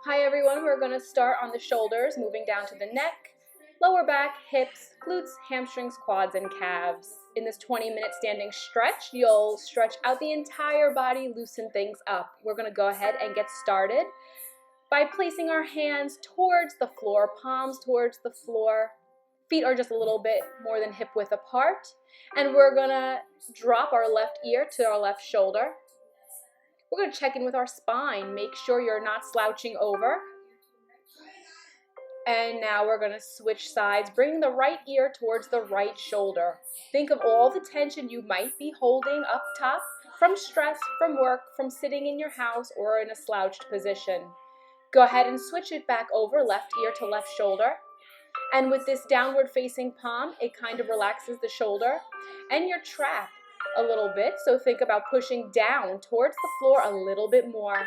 Hi everyone, we're going to start on the shoulders, moving down to the neck, lower back, hips, glutes, hamstrings, quads, and calves. In this 20-minute standing stretch, you'll stretch out the entire body, loosen things up. We're going to go ahead and get started by placing our hands towards the floor, palms towards the floor. Feet are just a little bit more than hip width apart. And we're going to drop our left ear to our left shoulder. We're going to check in with our spine. Make sure you're not slouching over. And now we're going to switch sides, bringing the right ear towards the right shoulder. Think of all the tension you might be holding up top from stress, from work, from sitting in your house, or in a slouched position. Go ahead and switch it back over, left ear to left shoulder. And with this downward facing palm, it kind of relaxes the shoulder and your trap a little bit. So think about pushing down towards the floor a little bit more.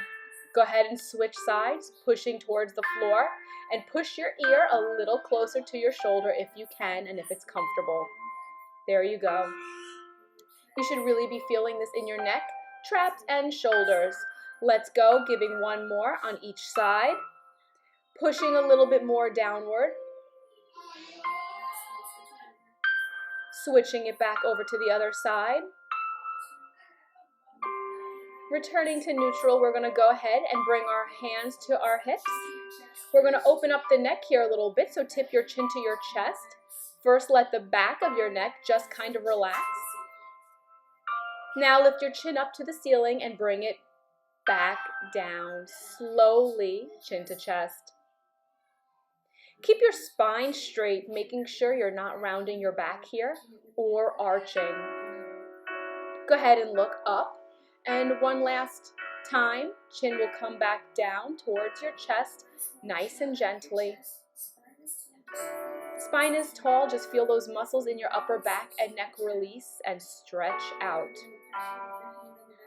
Go ahead and switch sides, pushing towards the floor, and push your ear a little closer to your shoulder if you can and if it's comfortable. There you go. You should really be feeling this in your neck, traps, and shoulders. Let's go, giving one more on each side. Pushing a little bit more downward. Switching it back over to the other side. Returning to neutral, we're going to go ahead and bring our hands to our hips. We're going to open up the neck here a little bit, so tip your chin to your chest. First, let the back of your neck just kind of relax. Now lift your chin up to the ceiling and bring it back down, slowly, chin to chest. Keep your spine straight, making sure you're not rounding your back here or arching. Go ahead and look up. And one last time, chin will come back down towards your chest, nice and gently. Spine is tall, just feel those muscles in your upper back and neck release and stretch out.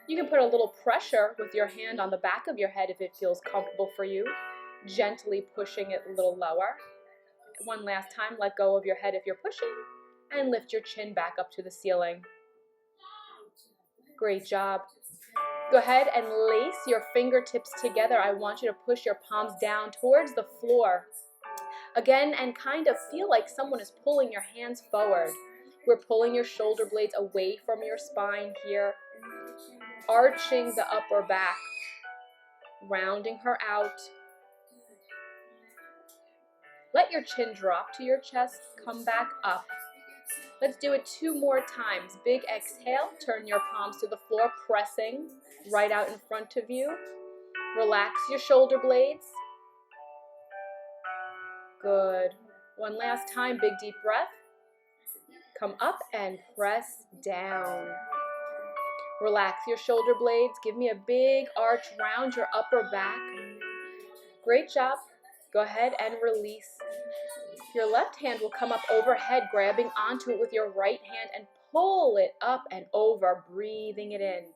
You can put a little pressure with your hand on the back of your head if it feels comfortable for you, gently pushing it a little lower. One last time, let go of your head if you're pushing, and lift your chin back up to the ceiling. Great job. Go ahead and lace your fingertips together. I want you to push your palms down towards the floor. Again, and kind of feel like someone is pulling your hands forward. We're pulling your shoulder blades away from your spine here, arching the upper back, rounding her out. Let your chin drop to your chest, come back up. Let's do it 2 more times. Big exhale, turn your palms to the floor, pressing right out in front of you. Relax your shoulder blades. Good. One last time, big deep breath. Come up and press down. Relax your shoulder blades. Give me a big arch round your upper back. Great job. Go ahead and release. Your left hand will come up overhead, grabbing onto it with your right hand and pull it up and over, breathing it in.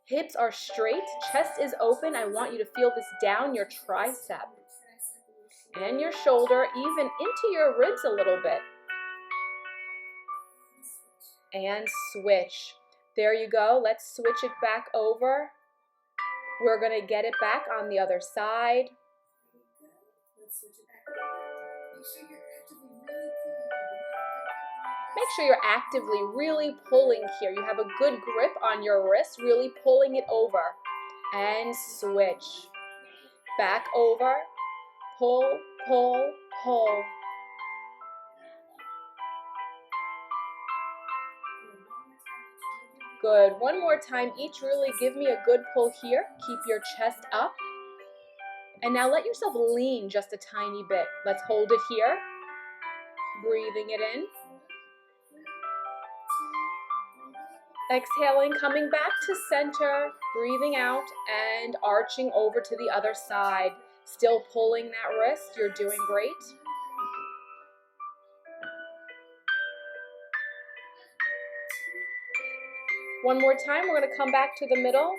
Hips are straight, chest is open. I want you to feel this down your tricep and your shoulder, even into your ribs a little bit. And switch. There you go. Let's switch it back over. We're going to get it back on the other side. Make sure you're actively really pulling here. You have a good grip on your wrist, really pulling it over. And switch. Back over. Pull, pull, pull. Good. One more time each. Really give me a good pull here. Keep your chest up. And now let yourself lean just a tiny bit. Let's hold it here. Breathing it in. Exhaling, coming back to center, breathing out, and arching over to the other side. Still pulling that wrist. You're doing great. One more time, we're going to come back to the middle.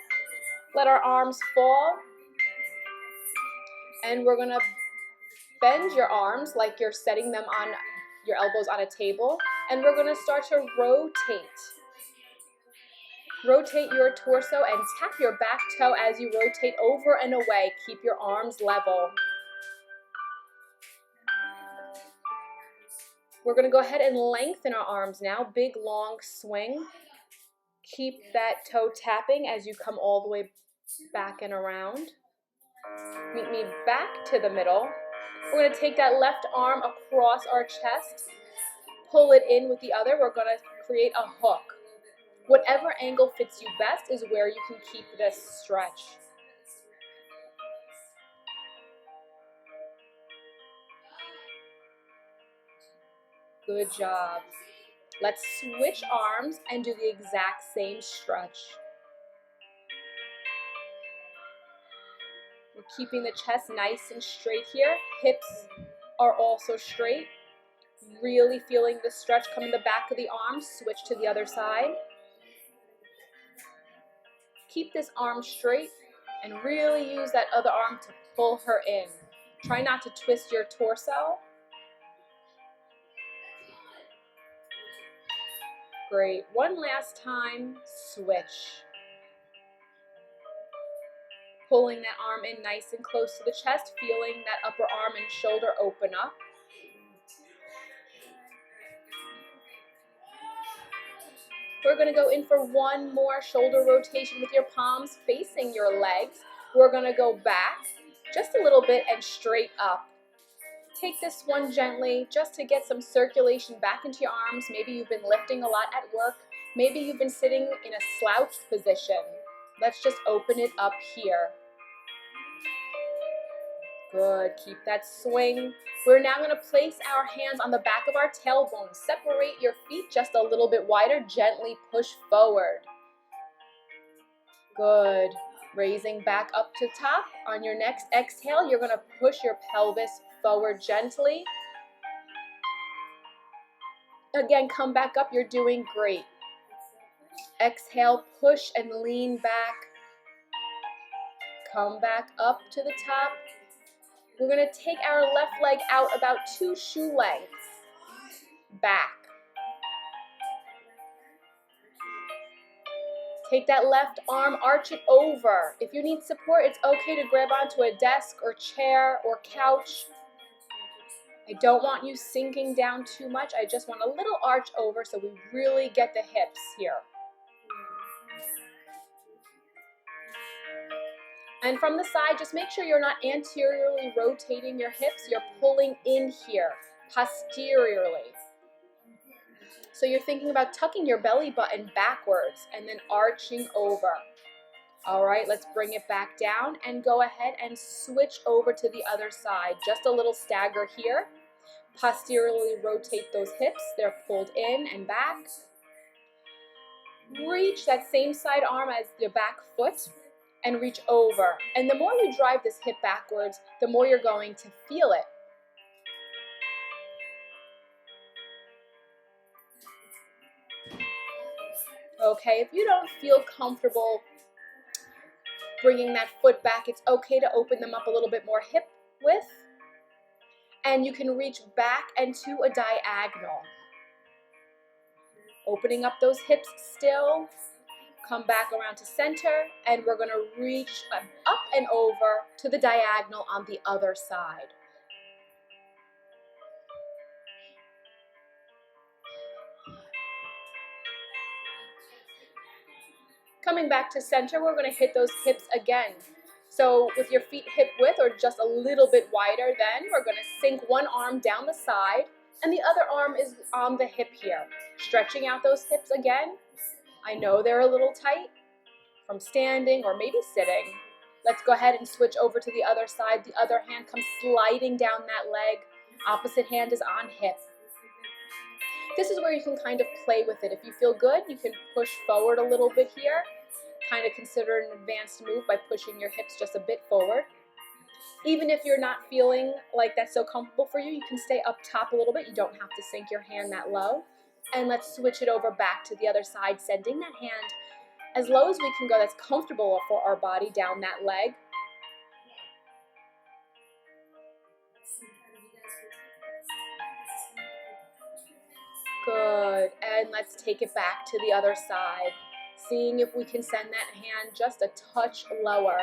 Let our arms fall. And we're going to bend your arms like you're setting them on your elbows on a table. And we're going to start to rotate. Rotate your torso and tap your back toe as you rotate over and away. Keep your arms level. We're going to go ahead and lengthen our arms now. Big, long swing. Keep that toe tapping as you come all the way back and around. Meet me back to the middle. We're going to take that left arm across our chest. Pull it in with the other. We're going to create a hook. Whatever angle fits you best is where you can keep this stretch. Good job. Let's switch arms and do the exact same stretch. We're keeping the chest nice and straight here. Hips are also straight. Really feeling the stretch come in the back of the arms. Switch to the other side. Keep this arm straight and really use that other arm to pull her in. Try not to twist your torso. Great. One last time, switch. Pulling that arm in nice and close to the chest, feeling that upper arm and shoulder open up. We're going to go in for one more shoulder rotation with your palms facing your legs. We're going to go back just a little bit and straight up. Take this one gently just to get some circulation back into your arms. Maybe you've been lifting a lot at work. Maybe you've been sitting in a slouched position. Let's just open it up here. Good. Keep that swing. We're now going to place our hands on the back of our tailbone. Separate your feet just a little bit wider. Gently push forward. Good. Raising back up to top. On your next exhale, you're going to push your pelvis forward gently. Again, come back up. You're doing great. Exhale, push and lean back. Come back up to the top. We're going to take our left leg out about 2 shoe lengths. Back. Take that left arm, arch it over. If you need support, it's okay to grab onto a desk or chair or couch. I don't want you sinking down too much. I just want a little arch over so we really get the hips here. And from the side, just make sure you're not anteriorly rotating your hips. You're pulling in here, posteriorly. So you're thinking about tucking your belly button backwards and then arching over. All right, let's bring it back down and go ahead and switch over to the other side. Just a little stagger here. Posteriorly rotate those hips. They're pulled in and back. Reach that same side arm as the back foot and reach over. And the more you drive this hip backwards, the more you're going to feel it. Okay, if you don't feel comfortable bringing that foot back, it's okay to open them up a little bit more hip width. And you can reach back and to a diagonal. Opening up those hips still. Come back around to center, and we're going to reach up and over to the diagonal on the other side. Coming back to center, we're going to hit those hips again. So with your feet hip width or just a little bit wider, then we're going to sink one arm down the side, and the other arm is on the hip here. Stretching out those hips again. I know they're a little tight from standing or maybe sitting. Let's go ahead and switch over to the other side. The other hand comes sliding down that leg. Opposite hand is on hip. This is where you can kind of play with it. If you feel good, you can push forward a little bit here. Kind of consider an advanced move by pushing your hips just a bit forward. Even if you're not feeling like that's so comfortable for you, you can stay up top a little bit. You don't have to sink your hand that low. And let's switch it over back to the other side, sending that hand as low as we can go. That's comfortable for our body down that leg. Good. And let's take it back to the other side. seeing if we can send that hand just a touch lower.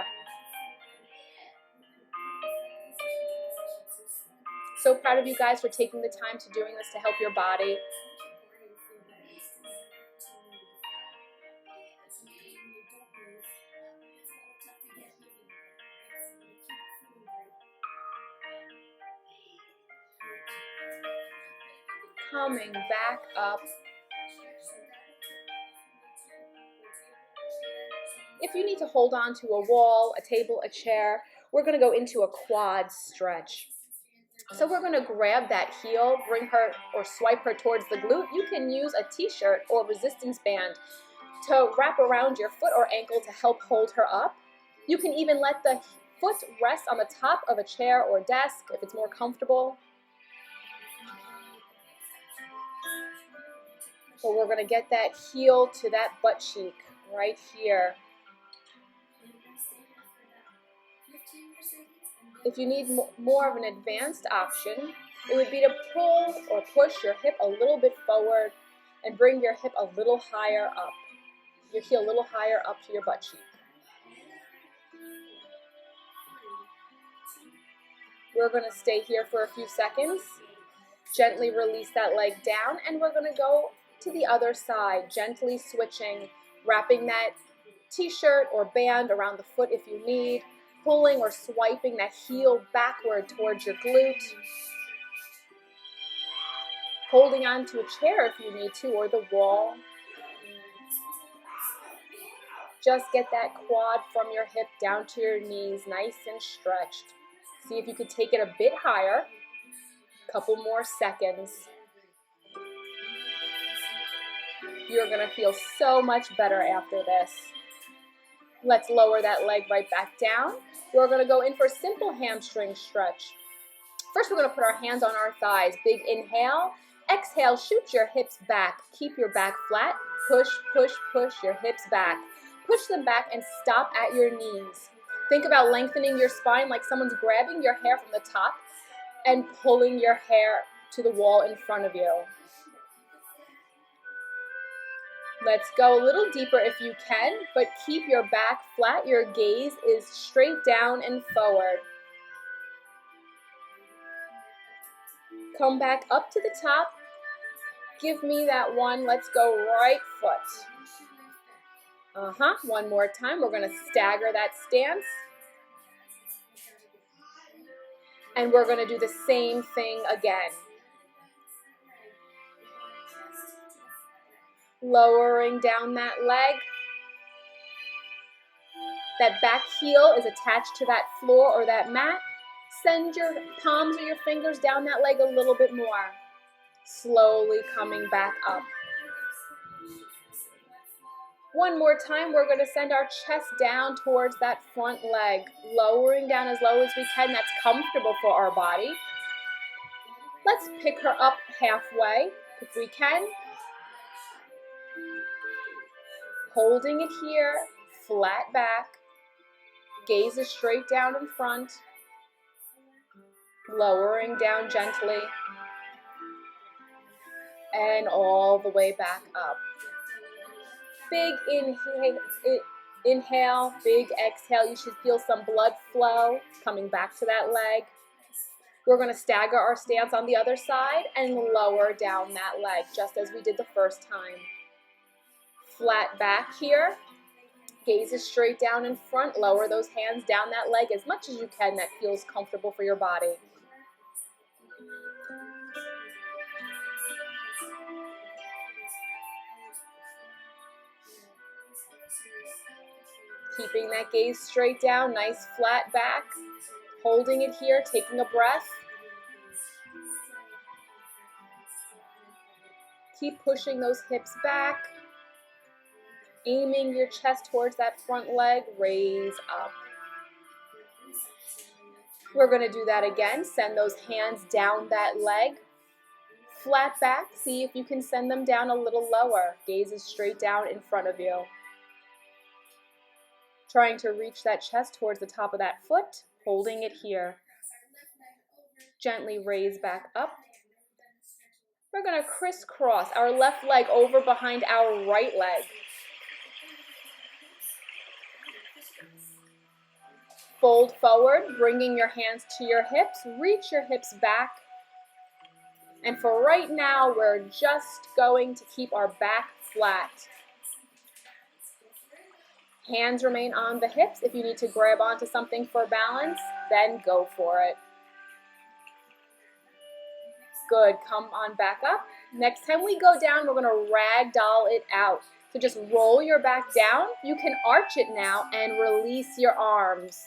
So proud of you guys for taking the time to doing this to help your body. Coming back up. If you need to hold on to a wall, a table, a chair, we're going to go into a quad stretch. So we're going to grab that heel, bring her or swipe her towards the glute. You can use a t-shirt or resistance band to wrap around your foot or ankle to help hold her up. You can even let the foot rest on the top of a chair or desk if it's more comfortable. So we're going to get that heel to that butt cheek right here. If you need more of an advanced option, it would be to pull or push your hip a little bit forward and bring your hip a little higher up, your heel a little higher up to your butt cheek. We're going to stay here for a few seconds. Gently release that leg down, and we're going to go to the other side, gently switching, wrapping that t-shirt or band around the foot if you need, pulling or swiping that heel backward towards your glute, holding on to a chair if you need to, or the wall. Just get that quad from your hip down to your knees, nice and stretched. See if you could take it a bit higher. Couple more seconds. You're going to feel so much better after this. Let's lower that leg right back down. We're going to go in for a simple hamstring stretch. First, we're going to put our hands on our thighs. Big inhale. Exhale, shoot your hips back. Keep your back flat. Push, push, push your hips back. Push them back and stop at your knees. Think about lengthening your spine like someone's grabbing your hair from the top and pulling your hair to the wall in front of you. Let's go a little deeper if you can, but keep your back flat. Your gaze is straight down and forward. Come back up to the top. Give me that one. Let's go right foot. One more time. We're going to stagger that stance. And we're going to do the same thing again. Lowering down that leg. That back heel is attached to that floor or that mat. Send your palms or your fingers down that leg a little bit more. Slowly coming back up. One more time, we're going to send our chest down towards that front leg, lowering down as low as we can. That's comfortable for our body. Let's pick her up halfway if we can. Holding it here, flat back. Gaze is straight down in front. Lowering down gently. And all the way back up. Big inhale, big exhale. You should feel some blood flow coming back to that leg. We're going to stagger our stance on the other side and lower down that leg, just as we did the first time. Flat back here. Gaze is straight down in front. Lower those hands down that leg as much as you can that feels comfortable for your body. Keeping that gaze straight down, nice flat back. Holding it here, taking a breath. Keep pushing those hips back. Aiming your chest towards that front leg, raise up. We're going to do that again. Send those hands down that leg. Flat back, see if you can send them down a little lower. Gaze is straight down in front of you. Trying to reach that chest towards the top of that foot, holding it here. Gently raise back up. We're going to crisscross our left leg over behind our right leg. Fold forward, bringing your hands to your hips. Reach your hips back. And for right now, we're just going to keep our back flat. Hands remain on the hips. If you need to grab onto something for balance, then go for it. Good, come on back up. Next time we go down, we're gonna ragdoll it out. So just roll your back down. You can arch it now and release your arms.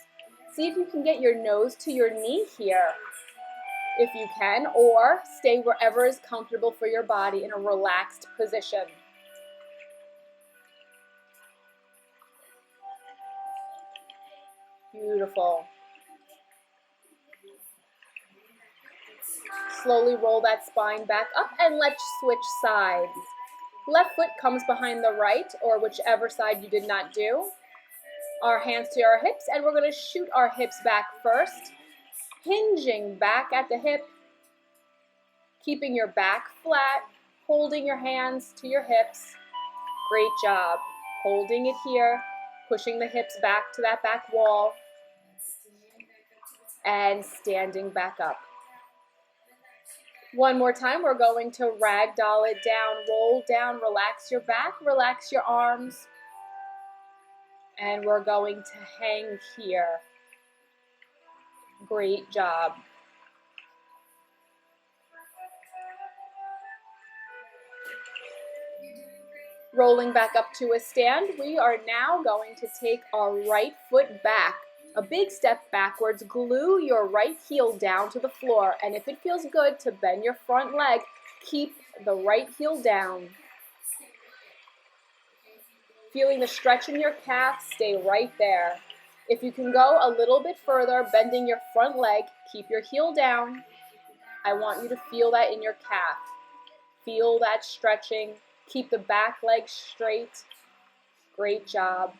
See if you can get your nose to your knee here, if you can, or stay wherever is comfortable for your body in a relaxed position. Beautiful. Slowly roll that spine back up and let's switch sides. Left foot comes behind the right, or whichever side you did not do. Our hands to our hips, and we're going to shoot our hips back first. Hinging back at the hip, keeping your back flat, holding your hands to your hips. Great job. Holding it here, pushing the hips back to that back wall, and standing back up. One more time, we're going to ragdoll it down, roll down, relax your back, relax your arms, and we're going to hang here. Great job. Rolling back up to a stand, we are now going to take our right foot back. A big step backwards, glue your right heel down to the floor, and if it feels good to bend your front leg, keep the right heel down. Feeling the stretch in your calf, stay right there. If you can go a little bit further, bending your front leg, keep your heel down. I want you to feel that in your calf. Feel that stretching. Keep the back leg straight. Great job.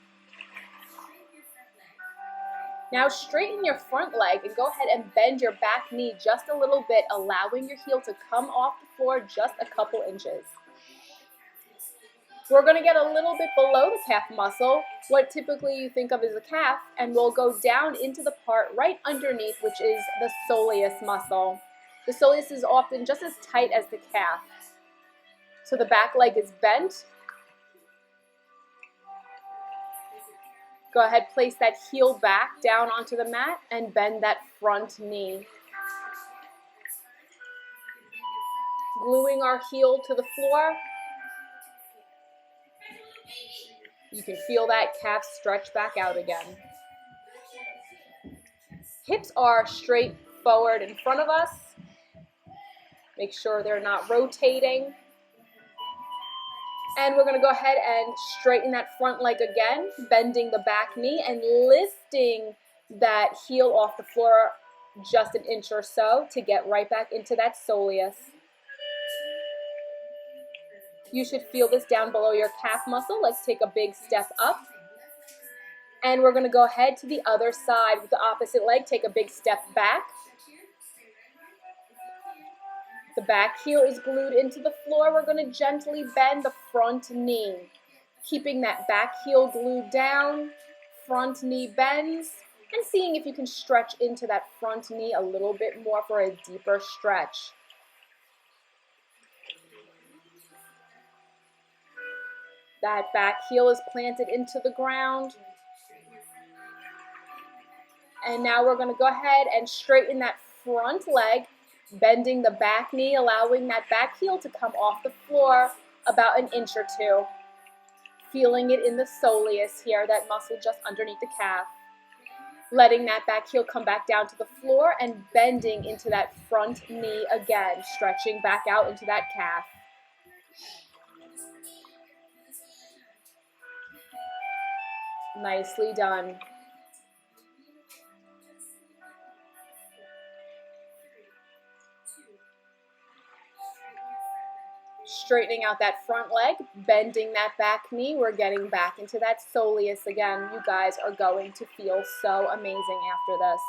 Now straighten your front leg and go ahead and bend your back knee just a little bit, allowing your heel to come off the floor just a couple inches. We're going to get a little bit below the calf muscle, what typically you think of as a calf, and we'll go down into the part right underneath, which is the soleus muscle. The soleus is often just as tight as the calf. So the back leg is bent. Go ahead, place that heel back down onto the mat and bend that front knee. Gluing our heel to the floor. You can feel that calf stretch back out again. Hips are straight forward in front of us. Make sure they're not rotating. And we're going to go ahead and straighten that front leg again, bending the back knee and lifting that heel off the floor just an inch or so to get right back into that soleus. You should feel this down below your calf muscle. Let's take a big step up. And we're going to go ahead to the other side with the opposite leg. Take a big step back. The back heel is glued into the floor. We're going to gently bend the front knee. Keeping that back heel glued down, front knee bends, and seeing if you can stretch into that front knee a little bit more for a deeper stretch. That back heel is planted into the ground. And now we're going to go ahead and straighten that front leg, bending the back knee, allowing that back heel to come off the floor about an inch or two. Feeling it in the soleus here, that muscle just underneath the calf. Letting that back heel come back down to the floor and bending into that front knee again, stretching back out into that calf. Nicely done. Straightening out that front leg, bending that back knee. We're getting back into that soleus again. You guys are going to feel so amazing after this.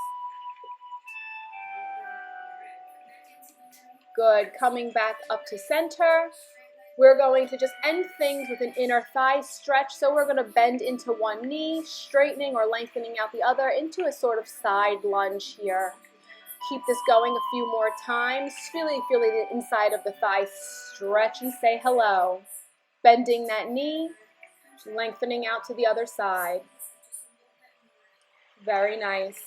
Good. Coming back up to center. We're going to just end things with an inner thigh stretch. So we're going to bend into one knee, straightening or lengthening out the other into a sort of side lunge here. Keep this going a few more times. Really feel the inside of the thigh stretch and say hello. Bending that knee, lengthening out to the other side. Very nice.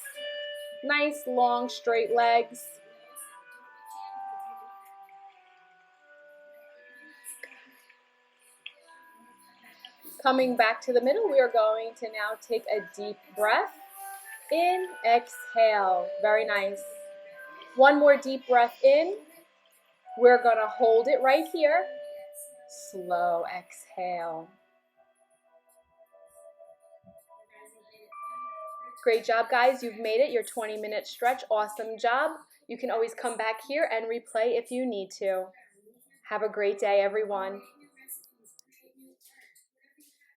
Nice, long, straight legs. Coming back to the middle, we are going to now take a deep breath. In, exhale. Very nice. One more deep breath in. We're going to hold it right here. Slow exhale. Great job, guys. You've made it your 20-minute stretch. Awesome job. You can always come back here and replay if you need to. Have a great day, everyone.